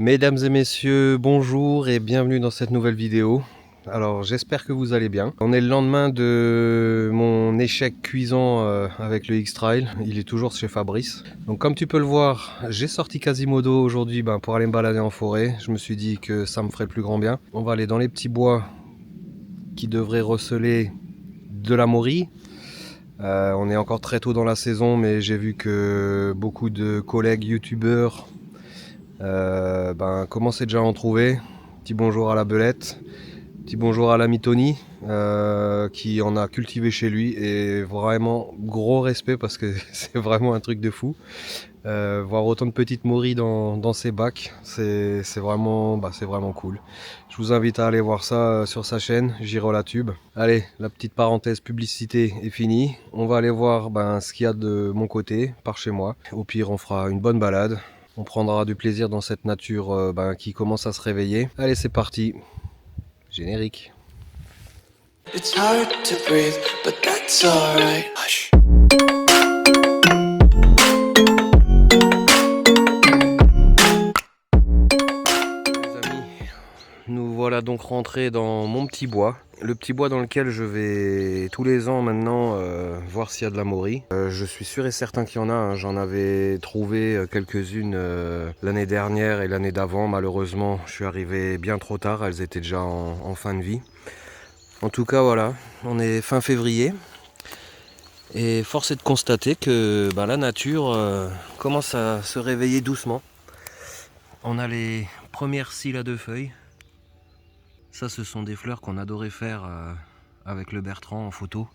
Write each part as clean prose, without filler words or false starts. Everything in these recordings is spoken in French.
Mesdames et messieurs, bonjour et bienvenue dans cette nouvelle vidéo. Alors j'espère que vous allez bien. On est le lendemain de mon échec cuisant avec le X-Trail. Il est toujours chez Fabrice. Donc comme tu peux le voir, j'ai sorti Quasimodo aujourd'hui pour aller me balader en forêt. Je me suis dit que ça me ferait le plus grand bien. On va aller dans les petits bois qui devraient receler de la maurie. On est encore très tôt dans la saison, mais j'ai vu que beaucoup de collègues youtubeurs commençaient déjà à en trouver. Petit bonjour à la Belette, petit bonjour à l'ami Tony qui en a cultivé chez lui, et vraiment gros respect parce que c'est vraiment un truc de fou. Voir autant de petites morilles dans ses bacs, c'est vraiment cool. Je vous invite à aller voir ça sur sa chaîne, Girolatube. Allez, la petite parenthèse publicité est finie. On va aller voir ce qu'il y a de mon côté, par chez moi. Au pire, on fera une bonne balade. On prendra du plaisir dans cette nature qui commence à se réveiller. Allez, c'est parti. Générique. It's hard to breathe, but that's alright. Hush. Nous voilà donc rentrés dans mon petit bois. Le petit bois dans lequel je vais tous les ans maintenant voir s'il y a de la maurie. Je suis sûr et certain qu'il y en a. Hein. J'en avais trouvé quelques-unes l'année dernière et l'année d'avant. Malheureusement, je suis arrivé bien trop tard. Elles étaient déjà en fin de vie. En tout cas, voilà. On est fin février. Et force est de constater que la nature commence à se réveiller doucement. On a les premières cils à deux feuilles. Ça, ce sont des fleurs qu'on adorait faire avec le Bertrand en photo.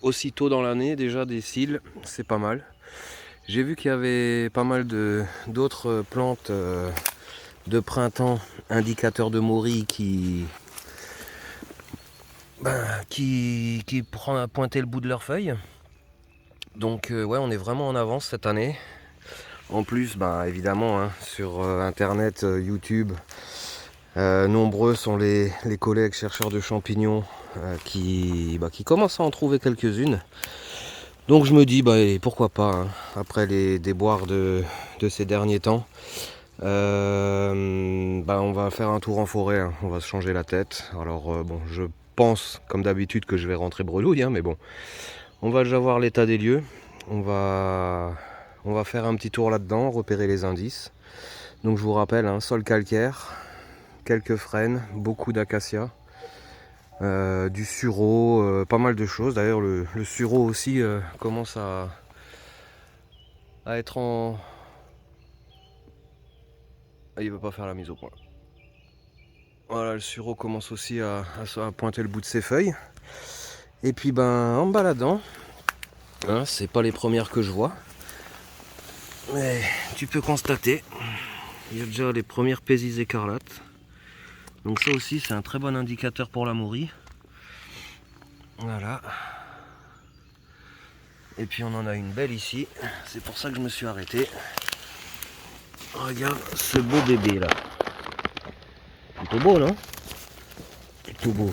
Aussitôt dans l'année, déjà des cils, c'est pas mal. J'ai vu qu'il y avait pas mal d'autres plantes de printemps, indicateurs de maurie qui pointaient le bout de leurs feuilles. Donc ouais, on est vraiment en avance cette année. En plus, évidemment, hein, sur internet, YouTube, nombreux sont les collègues chercheurs de champignons qui commencent à en trouver quelques-unes. Donc je me dis, pourquoi pas, hein, après les déboires de ces derniers temps, on va faire un tour en forêt, hein, on va se changer la tête. Alors je pense comme d'habitude que je vais rentrer bredouille, hein, mais bon, on va déjà voir l'état des lieux. On va faire un petit tour là-dedans, repérer les indices. Donc je vous rappelle, hein, sol calcaire, quelques frênes, beaucoup d'acacia, du sureau, pas mal de choses. D'ailleurs le sureau aussi commence à être en... Ah, il veut pas faire la mise au point. Voilà, le sureau commence aussi à pointer le bout de ses feuilles. Et puis en baladant, hein, c'est pas les premières que je vois, mais tu peux constater, il y a déjà les premières pézis écarlates. Donc ça aussi c'est un très bon indicateur pour la maurie. Voilà. Et puis on en a une belle ici, c'est pour ça que je me suis arrêté. Regarde ce beau bébé là. Plutôt beau, non? Plutôt beau.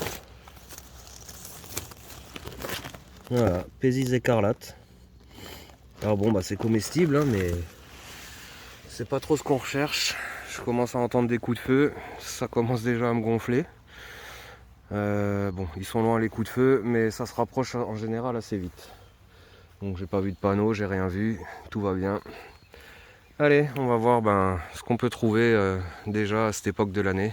Voilà, pézis écarlate. Alors bon, c'est comestible, hein, mais c'est pas trop ce qu'on recherche. Je commence à entendre des coups de feu, ça commence déjà à me gonfler. Bon, ils sont loin les coups de feu, mais ça se rapproche en général assez vite. Donc j'ai pas vu de panneau, j'ai rien vu, tout va bien. Allez, on va voir ce qu'on peut trouver déjà à cette époque de l'année.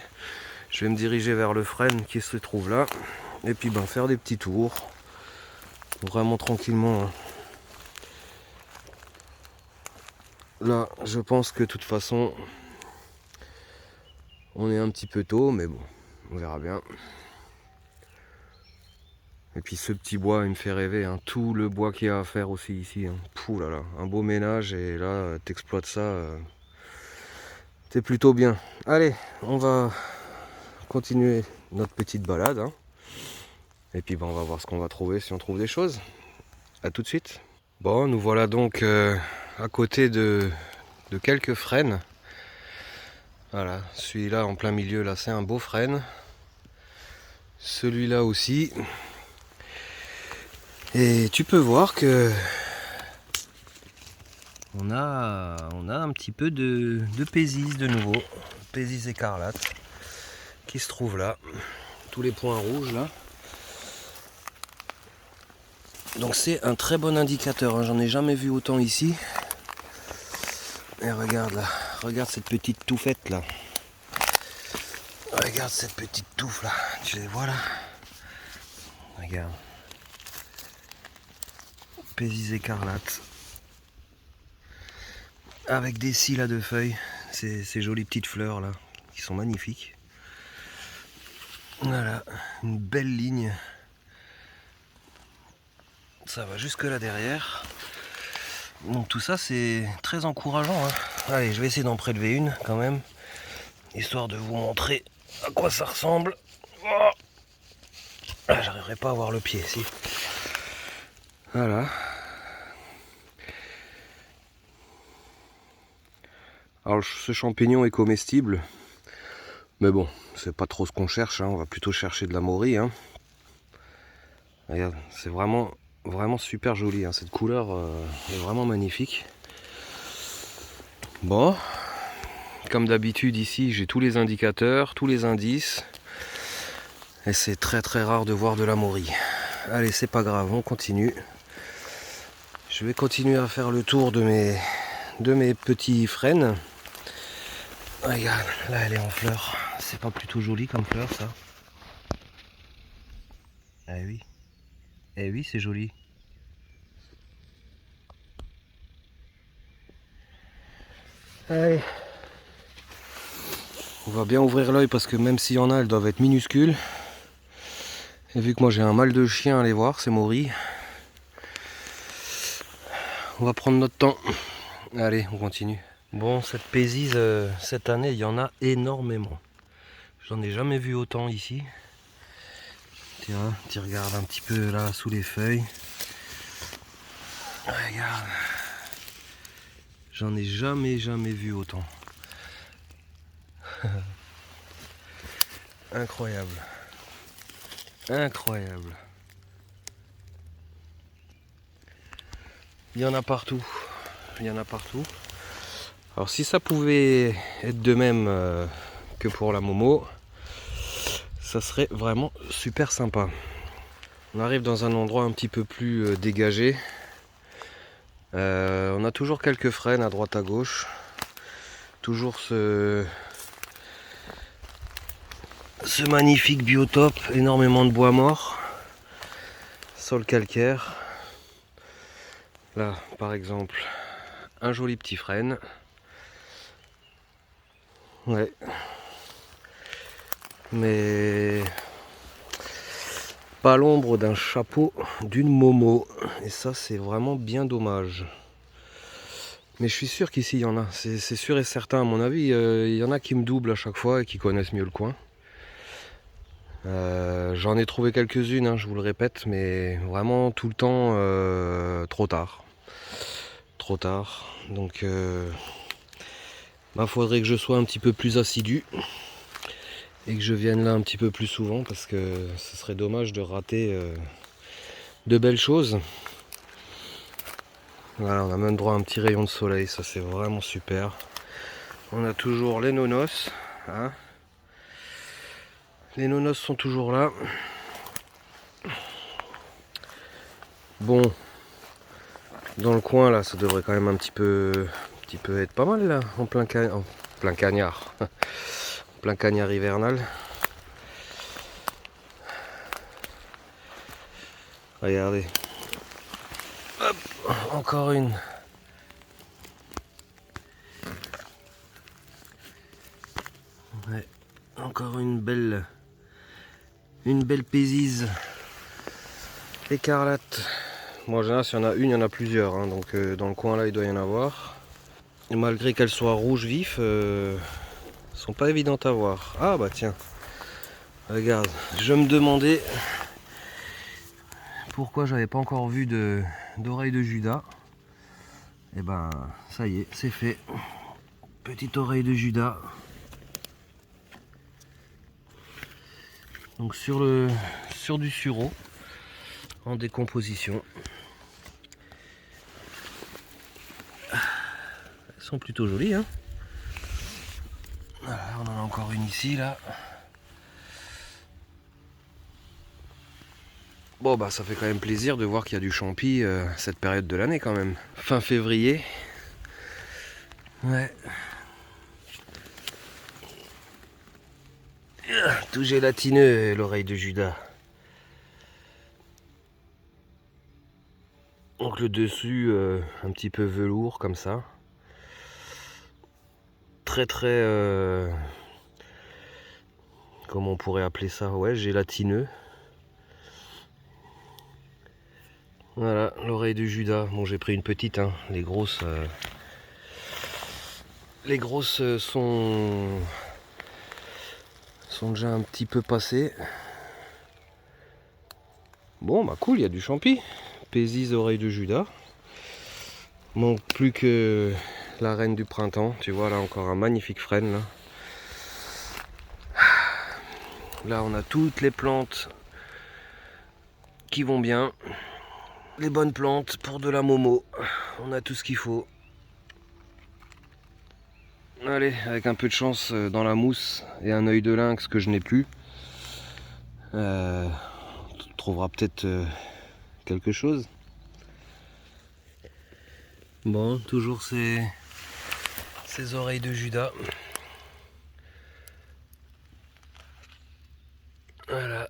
Je vais me diriger vers le frêne qui se trouve là, et puis faire des petits tours, vraiment tranquillement. Hein. Là, je pense que de toute façon, on est un petit peu tôt, mais bon, on verra bien. Et puis ce petit bois, il me fait rêver, hein. Tout le bois qu'il y a à faire aussi ici. Hein. Pouh là là, un beau ménage, et là, t'exploites ça, t'es plutôt bien. Allez, on va continuer notre petite balade. Hein. Et puis on va voir ce qu'on va trouver, si on trouve des choses. A tout de suite. Bon, nous voilà donc à côté de quelques frênes. Voilà, celui-là en plein milieu, là, c'est un beau frêne. Celui-là aussi. Et tu peux voir que on a un petit peu de Pézise de nouveau, Pézise écarlate, qui se trouve là, tous les points rouges là. Donc c'est un très bon indicateur, hein. J'en ai jamais vu autant ici. Et regarde là, regarde cette petite touffette là. Regarde cette petite touffe là, tu les vois là? Regarde. Pézise écarlate. Avec des cils à deux feuilles, ces jolies petites fleurs là, qui sont magnifiques. Voilà, une belle ligne. Ça va jusque là derrière. Donc tout ça c'est très encourageant, hein. Allez, je vais essayer d'en prélever une quand même, histoire de vous montrer à quoi ça ressemble. Oh, ah, j'arriverai pas à voir le pied, si. Voilà. Alors ce champignon est comestible, mais bon, c'est pas trop ce qu'on cherche, hein. On va plutôt chercher de la morie, hein. Regarde, c'est vraiment super joli, hein. Cette couleur est vraiment magnifique. Bon, comme d'habitude ici, j'ai tous les indicateurs, tous les indices, et c'est très rare de voir de la morie. Allez, c'est pas grave, on continue. Je vais continuer à faire le tour de mes petits frênes. Regarde, là elle est en fleurs. C'est pas plutôt joli comme fleur ça? Eh oui. Eh oui, c'est joli. Allez. On va bien ouvrir l'œil parce que même s'il y en a, elles doivent être minuscules. Et vu que moi j'ai un mal de chien à les voir, c'est Maury. On va prendre notre temps. Allez, on continue. Bon, cette Pézise, cette année, il y en a énormément. J'en ai jamais vu autant ici. Tiens, tu regardes un petit peu là sous les feuilles. Regarde. J'en ai jamais vu autant. Incroyable. Incroyable. Il y en a partout. Il y en a partout. Alors si ça pouvait être de même que pour la Momo, ça serait vraiment super sympa. On arrive dans un endroit un petit peu plus dégagé. On a toujours quelques frênes à droite à gauche. Toujours ce magnifique biotope, énormément de bois mort, sol calcaire. Là par exemple un joli petit frêne. Ouais. Mais pas l'ombre d'un chapeau d'une Momo. Et ça c'est vraiment bien dommage. Mais je suis sûr qu'ici il y en a. C'est sûr et certain à mon avis. Il y en a qui me doublent à chaque fois et qui connaissent mieux le coin. J'en ai trouvé quelques-unes, hein, je vous le répète, mais vraiment tout le temps trop tard. Trop tard. Donc faudrait que je sois un petit peu plus assidu et que je vienne là un petit peu plus souvent parce que ce serait dommage de rater de belles choses. Voilà, on a même droit à un petit rayon de soleil, ça c'est vraiment super. On a toujours les nonos, hein. Les nonos sont toujours là. Bon, dans le coin là, ça devrait quand même un petit peu être pas mal là, en plein cagnard, en plein cagnard hivernal. Regardez. Hop, encore une. Ouais, encore une belle Pézise écarlate. Bon, en général, s'il y en a une, il y en a plusieurs, hein, donc dans le coin là, il doit y en avoir. Et malgré qu'elles soient rouges vifs, sont pas évidentes à voir. Ah bah tiens, regarde, je me demandais pourquoi j'avais pas encore vu d'oreille de Judas. Et ben ça y est, c'est fait. Petite oreille de Judas. Donc sur du sureau en décomposition. sont plutôt jolies. Hein. Voilà, on en a encore une ici, là. Bon, bah ça fait quand même plaisir de voir qu'il y a du champi cette période de l'année quand même. Fin février. Ouais. Tout gélatineux, l'oreille de Judas. Donc le dessus, un petit peu velours comme ça. Très comment on pourrait appeler ça? Ouais, gélatineux. Voilà, l'oreille de Judas. Bon, j'ai pris une petite, hein. Les grosses sont déjà un petit peu passées. Bon, bah cool, il y a du champi. Pézise, oreille de Judas. Manque plus que la reine du printemps. Tu vois, là encore un magnifique frêne. Là, on a toutes les plantes qui vont bien. Les bonnes plantes pour de la momo. On a tout ce qu'il faut. Allez, avec un peu de chance dans la mousse et un œil de lynx que je n'ai plus. On trouvera peut-être quelque chose. Bon, toujours ces oreilles de Judas. Voilà.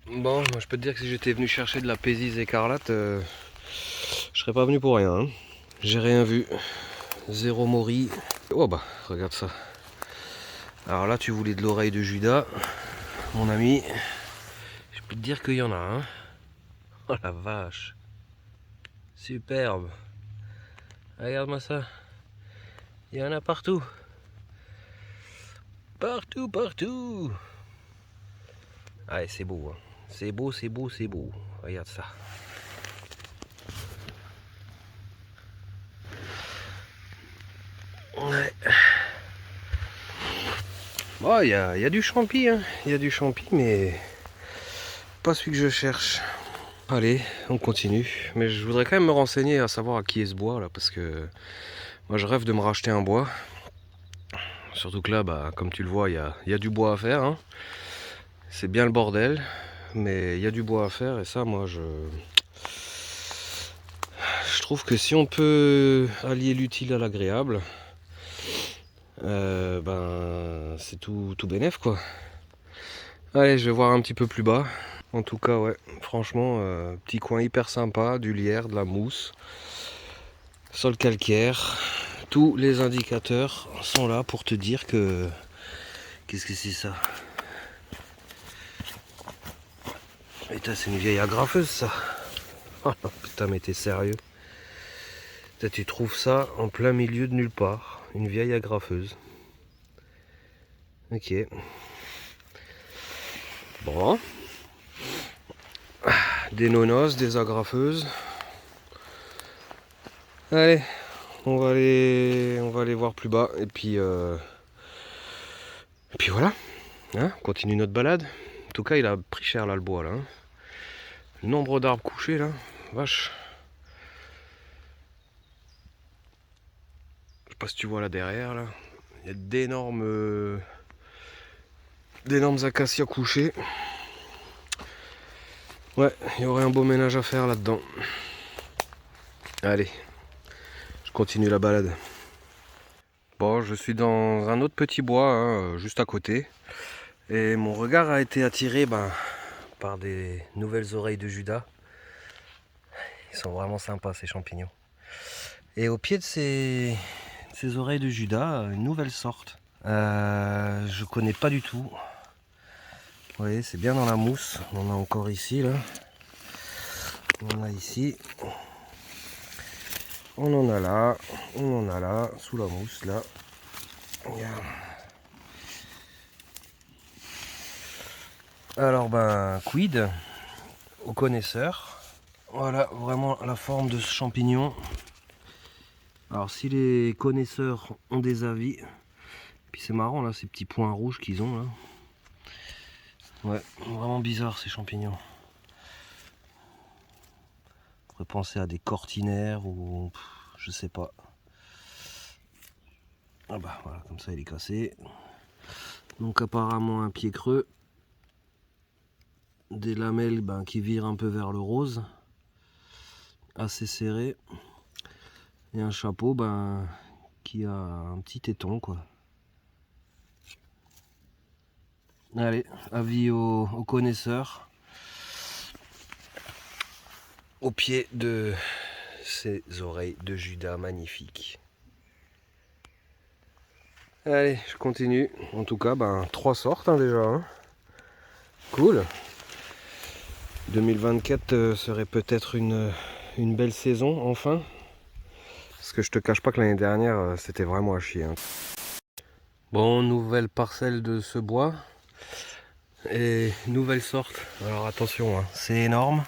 Bon, moi je peux te dire que si j'étais venu chercher de la Pézise écarlate, je serais pas venu pour rien. Hein. J'ai rien vu. Zéro mori. Oh bah, regarde ça. Alors là, tu voulais de l'oreille de Judas, mon ami. Je peux te dire qu'il y en a un. Hein. Oh la vache. Superbe. Regarde-moi ça. Il y en a partout. Partout, partout. Allez, c'est beau. Hein. C'est beau, c'est beau, c'est beau. Regarde ça. Ouais. Bon, il y a du champi, hein. Il y a du champi, mais pas celui que je cherche. Allez, on continue. Mais je voudrais quand même me renseigner à savoir à qui est ce bois là, parce que moi je rêve de me racheter un bois. Surtout que là, bah, comme tu le vois, il y a du bois à faire. Hein. C'est bien le bordel, mais il y a du bois à faire et ça, moi je trouve que si on peut allier l'utile à l'agréable, ben c'est tout bénef quoi. Allez, je vais voir un petit peu plus bas. En tout cas, ouais, franchement, petit coin hyper sympa, du lierre, de la mousse, sol calcaire. Tous les indicateurs sont là pour te dire que... Qu'est-ce que c'est ça? Putain, c'est une vieille agrafeuse ça. Oh, putain, mais t'es sérieux? Putain, tu trouves ça en plein milieu de nulle part. Une vieille agrafeuse. Ok. Bon. Des nonos, des agrafeuses. Allez, on va aller voir plus bas et puis voilà. Hein, on continue notre balade. En tout cas, il a pris cher là le bois là. Hein. Le nombre d'arbres couchés là, vache. Je sais pas si tu vois là derrière là. Il y a d'énormes acacias couchés. Ouais, il y aurait un beau ménage à faire là-dedans. Allez, je continue la balade. Bon, je suis dans un autre petit bois, hein, juste à côté. Et mon regard a été attiré par des nouvelles oreilles de Judas. Ils sont vraiment sympas ces champignons. Et au pied de ces oreilles de Judas, une nouvelle sorte. Je connais pas du tout. Vous voyez, c'est bien dans la mousse. On en a encore ici là. On en a ici. On en a là. On en a là. Sous la mousse là. Regarde. Alors quid aux connaisseurs. Voilà vraiment la forme de ce champignon. Alors si les connaisseurs ont des avis, puis c'est marrant là ces petits points rouges qu'ils ont là. Ouais, vraiment bizarre ces champignons. On pourrait penser à des cortinaires ou je sais pas. Ah bah voilà, comme ça il est cassé. Donc apparemment un pied creux. Des lamelles qui virent un peu vers le rose. Assez serré. Et un chapeau qui a un petit téton quoi. Allez, avis aux connaisseurs. Au pied de ces oreilles de Judas magnifiques. Allez, je continue. En tout cas, 3 sortes déjà. Hein. Cool. 2024 serait peut-être une belle saison, enfin. Parce que je te cache pas que l'année dernière, c'était vraiment à chier. Hein. Bon, nouvelle parcelle de ce bois. Et nouvelle sorte. Alors attention, hein, c'est énorme.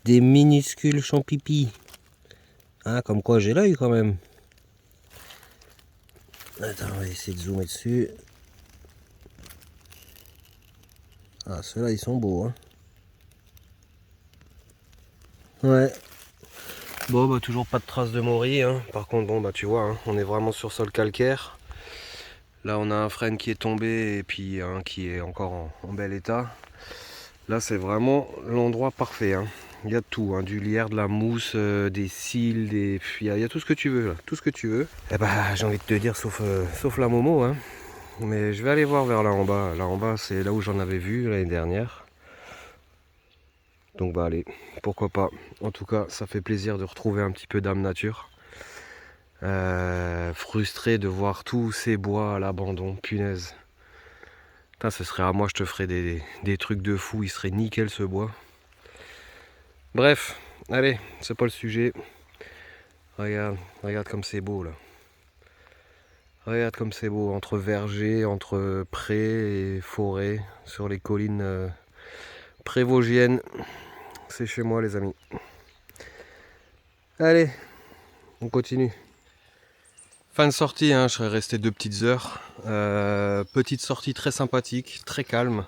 Des minuscules champipis. Ah, comme quoi j'ai l'œil quand même. Attends, on va essayer de zoomer dessus. Ah, ceux-là, ils sont beaux. Hein. Ouais. Bon, toujours pas de traces de morilles. Hein. Par contre, bon, tu vois, hein, on est vraiment sur sol calcaire. Là, on a un frêne qui est tombé et puis un qui est encore en bel état. Là, c'est vraiment l'endroit parfait. Hein. Il y a de tout, hein, du lierre, de la mousse, des cils, il y a tout ce que tu veux, là, tout ce que tu veux. Et j'ai envie de te dire, sauf la Momo. Hein. Mais je vais aller voir vers là en bas. Là en bas, c'est là où j'en avais vu l'année dernière. Donc allez, pourquoi pas. En tout cas, ça fait plaisir de retrouver un petit peu d'âme nature. Frustré de voir tous ces bois à l'abandon, punaise. Putain, ce serait à moi, je te ferais des trucs de fou, il serait nickel ce bois. Bref, allez, c'est pas le sujet. Regarde comme c'est beau là. Regarde comme c'est beau, entre vergers, entre prés et forêts, sur les collines prévosgiennes. C'est chez moi les amis. Allez, on continue. Fin de sortie, hein, je serais resté 2 petites heures. Petite sortie très sympathique, très calme.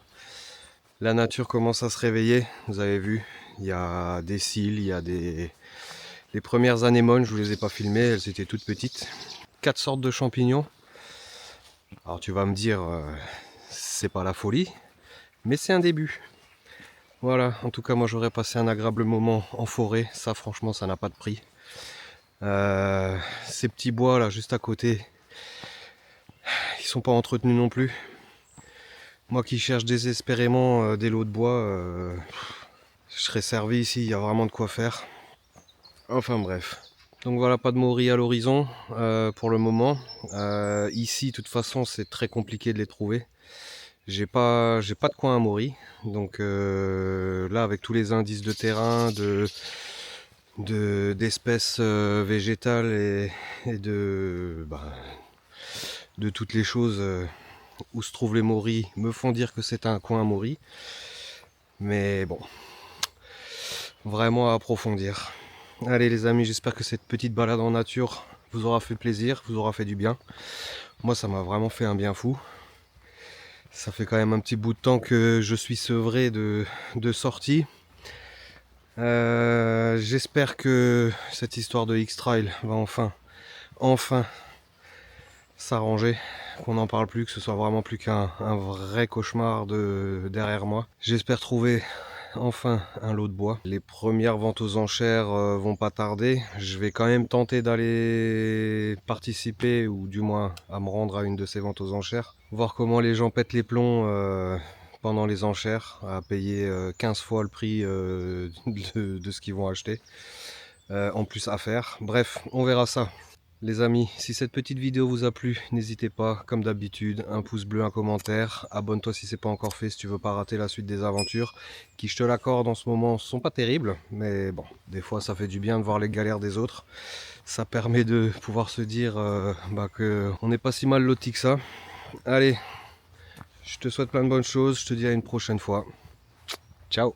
La nature commence à se réveiller, vous avez vu. Il y a des cils, il y a les premières anémones, je vous les ai pas filmées, elles étaient toutes petites. 4 sortes de champignons. Alors tu vas me dire, c'est pas la folie, mais c'est un début. Voilà, en tout cas moi j'aurais passé un agréable moment en forêt, ça franchement ça n'a pas de prix. Ces petits bois là juste à côté, ils sont pas entretenus non plus. Moi qui cherche désespérément des lots de bois, je serais servi ici, il y a vraiment de quoi faire. Enfin bref. Donc voilà, pas de morilles à l'horizon pour le moment. Ici, de toute façon, c'est très compliqué de les trouver. J'ai pas de coin à morilles. Donc là, avec tous les indices de terrain, d'espèces végétales et de toutes les choses où se trouvent les morilles me font dire que c'est un coin à morilles. Mais bon, vraiment à approfondir. Allez les amis, j'espère que cette petite balade en nature vous aura fait plaisir, vous aura fait du bien. Moi ça m'a vraiment fait un bien fou. Ça fait quand même un petit bout de temps que je suis sevré de sorties. J'espère que cette histoire de X-Trail va enfin s'arranger, qu'on n'en parle plus, que ce soit vraiment plus qu'un vrai cauchemar derrière moi. J'espère trouver enfin un lot de bois. Les premières ventes aux enchères vont pas tarder. Je vais quand même tenter d'aller participer ou du moins à me rendre à une de ces ventes aux enchères. Voir comment les gens pètent les plombs pendant les enchères, à payer 15 fois le prix de ce qu'ils vont acheter. En plus à faire. Bref, on verra ça. Les amis, si cette petite vidéo vous a plu, n'hésitez pas, comme d'habitude, un pouce bleu, un commentaire. Abonne-toi si ce n'est pas encore fait, si tu veux pas rater la suite des aventures, qui, je te l'accorde, en ce moment, sont pas terribles. Mais bon, des fois, ça fait du bien de voir les galères des autres. Ça permet de pouvoir se dire qu'on n'est pas si mal loti que ça. Allez, je te souhaite plein de bonnes choses, je te dis à une prochaine fois. Ciao!